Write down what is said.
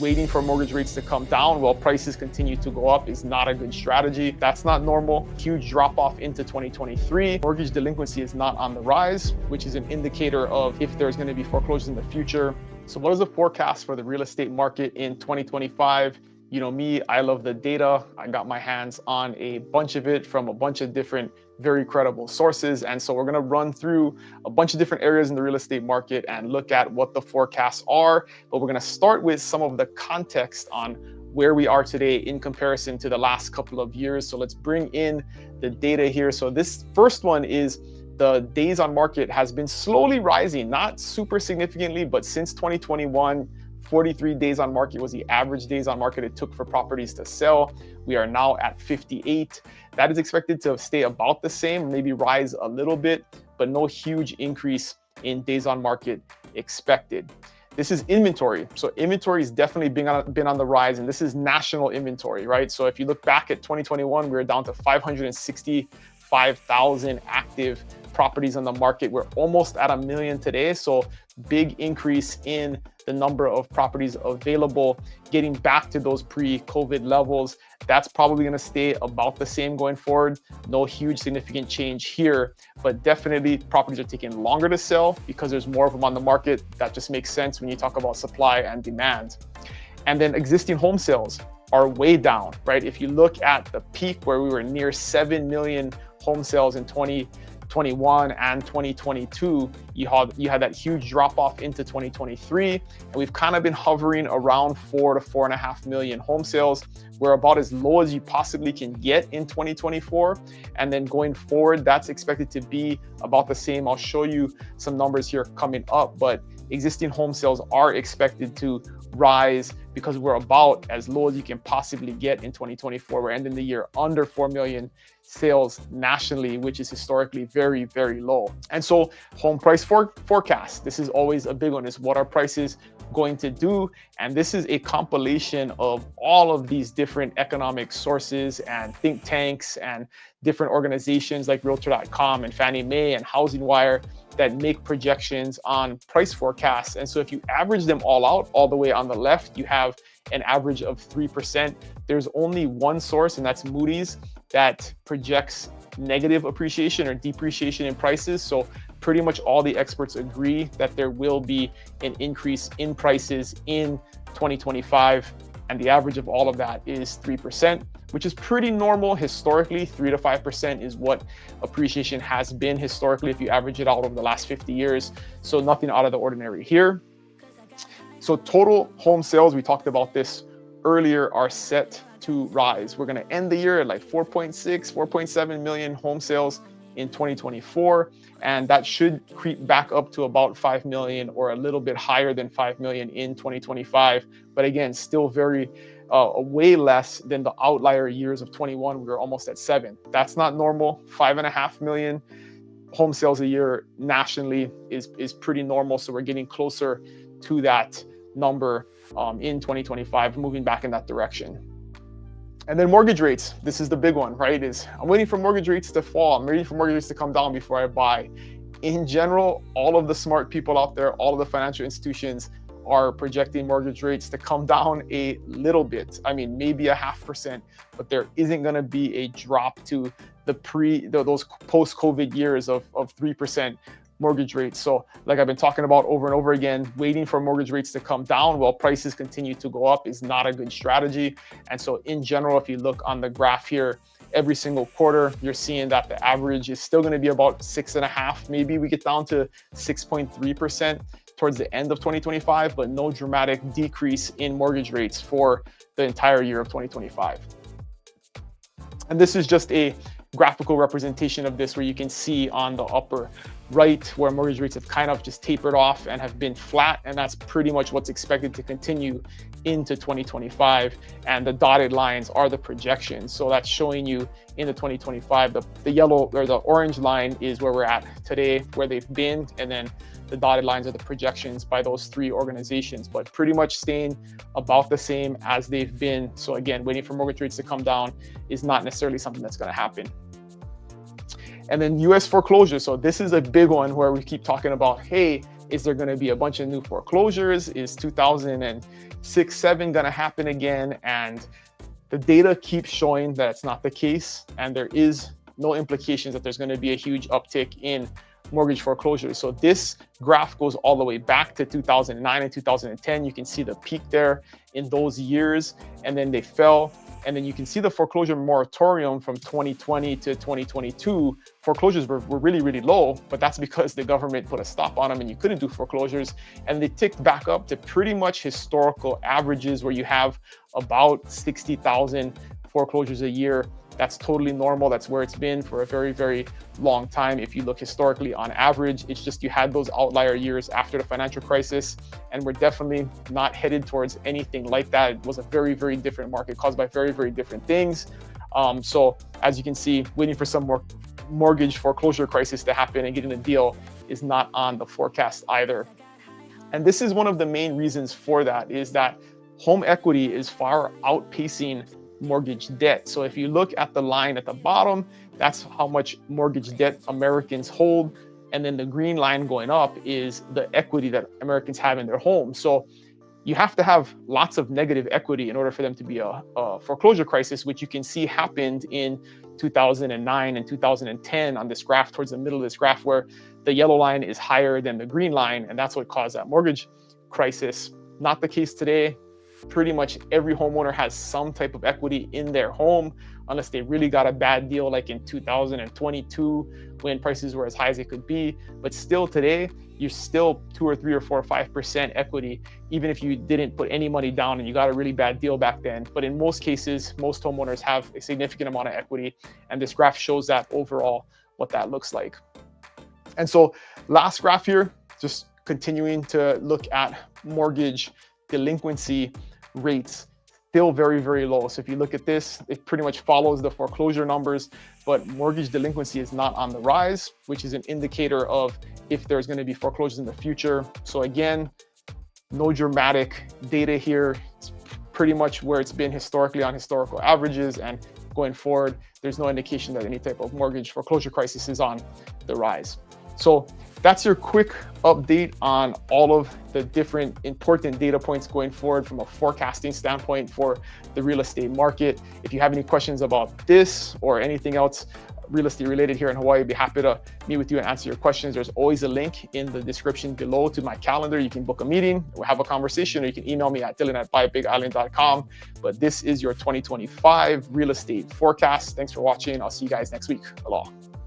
Waiting for mortgage rates to come down while prices continue to go up is not a good strategy. That's not normal. Huge drop off into 2023. Mortgage delinquency is not on the rise, which is an indicator of if there's going to be foreclosures in the future. So what is the forecast for the real estate market in 2025? You know me, I love the data. I got my hands on a bunch of it from a bunch of different very credible sources. And so we're going to run through a bunch of different areas in the real estate market and look at what the forecasts are. But we're going to start with some of the context on where we are today in comparison to the last couple of years. So let's bring in the data here. So this first one is the days on market has been slowly rising, not super significantly, but since 2021, 43 days on market was the average days on market it took for properties to sell. We are now at 58. That is expected to stay about the same, maybe rise a little bit, but no huge increase in days on market expected. This is inventory. So inventory has definitely been on the rise, and this is national inventory, right? So if you look back at 2021, we were down to 565,000 active properties on the market. We're almost at 1 million today. So big increase in the number of properties available, getting back to those pre-COVID levels. That's probably going to stay about the same going forward. No huge significant change here, but definitely properties are taking longer to sell because there's more of them on the market. That just makes sense when you talk about supply and demand. And then existing home sales are way down, right? If you look at the peak where we were near 7 million home sales in 2021 and 2022, you had that huge drop off into 2023, and we've kind of been hovering around 4 to 4.5 million home sales. We're about as low as you possibly can get in 2024, and then going forward, that's expected to be about the same. I'll show you some numbers here coming up, but existing home sales are expected to rise because we're about as low as you can possibly get in 2024. We're ending the year under 4 million sales nationally, which is historically very, very low. And so home price forecast, this is always a big one, is what are prices going to do? And this is a compilation of all of these different economic sources and think tanks and different organizations like Realtor.com and Fannie Mae and Housing Wire that make projections on price forecasts. And so if you average them all out, all the way on the left, you have an average of 3%. There's only one source, and that's Moody's, that projects negative appreciation or depreciation in prices. So pretty much all the experts agree that there will be an increase in prices in 2025. And the average of all of that is 3%, which is pretty normal historically. 3 to 5% is what appreciation has been historically if you average it out over the last 50 years. So nothing out of the ordinary here. So total home sales, we talked about this earlier, are set to rise. We're going to end the year at like 4.6, 4.7 million home sales in 2024. And that should creep back up to about 5 million or a little bit higher than 5 million in 2025. But again, still very way less than the outlier years of 21. We were almost at 7. That's not normal. 5.5 million home sales a year nationally is pretty normal. So we're getting closer to that number in 2025, moving back in that direction. And then mortgage rates, this is the big one, right? I'm waiting for mortgage rates to fall. I'm waiting for mortgage rates to come down before I buy. In general, all of the smart people out there, all of the financial institutions are projecting mortgage rates to come down a little bit. I mean, maybe 0.5%, but there isn't going to be a drop to those post-COVID years of 3% mortgage rates. So like I've been talking about over and over again, waiting for mortgage rates to come down while prices continue to go up is not a good strategy. And so in general, if you look on the graph here, every single quarter, you're seeing that the average is still going to be about 6.5%. Maybe we get down to 6.3% towards the end of 2025, but no dramatic decrease in mortgage rates for the entire year of 2025. And this is just a graphical representation of this, where you can see on the upper right where mortgage rates have kind of just tapered off and have been flat, and that's pretty much what's expected to continue into 2025. And the dotted lines are the projections, so that's showing you in the 2025, the yellow or the orange line is where we're at today, where they've been, and then the dotted lines are the projections by those three organizations, but pretty much staying about the same as they've been. So again, waiting for mortgage rates to come down is not necessarily something that's going to happen. And then US foreclosure. So this is a big one where we keep talking about, hey, Is there going to be a bunch of new foreclosures? Is 2006-07 going to happen again? And the data keeps showing that it's not the case, and there is no implications that there's going to be a huge uptick in mortgage foreclosures. So this graph goes all the way back to 2009 and 2010. You can see the peak there in those years, and then they fell. And then you can see the foreclosure moratorium from 2020 to 2022. Foreclosures were really, really low, but that's because the government put a stop on them and you couldn't do foreclosures. And they ticked back up to pretty much historical averages where you have about 60,000 foreclosures a year. That's totally normal. That's where it's been for a very, very long time. If you look historically on average, it's just you had those outlier years after the financial crisis, and we're definitely not headed towards anything like that. It was a very, very different market caused by very, very different things. So as you can see, waiting for some more mortgage foreclosure crisis to happen and getting a deal is not on the forecast either. And this is one of the main reasons for that, is that home equity is far outpacing mortgage debt. So if you look at the line at the bottom, that's how much mortgage debt Americans hold. And then the green line going up is the equity that Americans have in their home. So you have to have lots of negative equity in order for them to be a foreclosure crisis, which you can see happened in 2009 and 2010 on this graph, towards the middle of this graph, where the yellow line is higher than the green line. And that's what caused that mortgage crisis. Not the case today. Pretty much every homeowner has some type of equity in their home, unless they really got a bad deal like in 2022 when prices were as high as they could be. But still today, you're still 2 or 3 or 4 or 5% equity, even if you didn't put any money down and you got a really bad deal back then. But in most cases, most homeowners have a significant amount of equity, and this graph shows that overall what that looks like. And so last graph here, just continuing to look at mortgage delinquency rates, still very, very low. So if you look at this, it pretty much follows the foreclosure numbers, but mortgage delinquency is not on the rise, which is an indicator of if there's going to be foreclosures in the future. So again, no dramatic data here. It's pretty much where it's been historically on historical averages, and going forward, there's no indication that any type of mortgage foreclosure crisis is on the rise. So that's your quick update on all of the different important data points going forward from a forecasting standpoint for the real estate market. If you have any questions about this or anything else real estate related here in Hawaii, I'd be happy to meet with you and answer your questions. There's always a link in the description below to my calendar. You can book a meeting, we'll have a conversation, or you can email me at dylan@buyabigisland.com. But this is your 2025 real estate forecast. Thanks for watching. I'll see you guys next week. Aloha.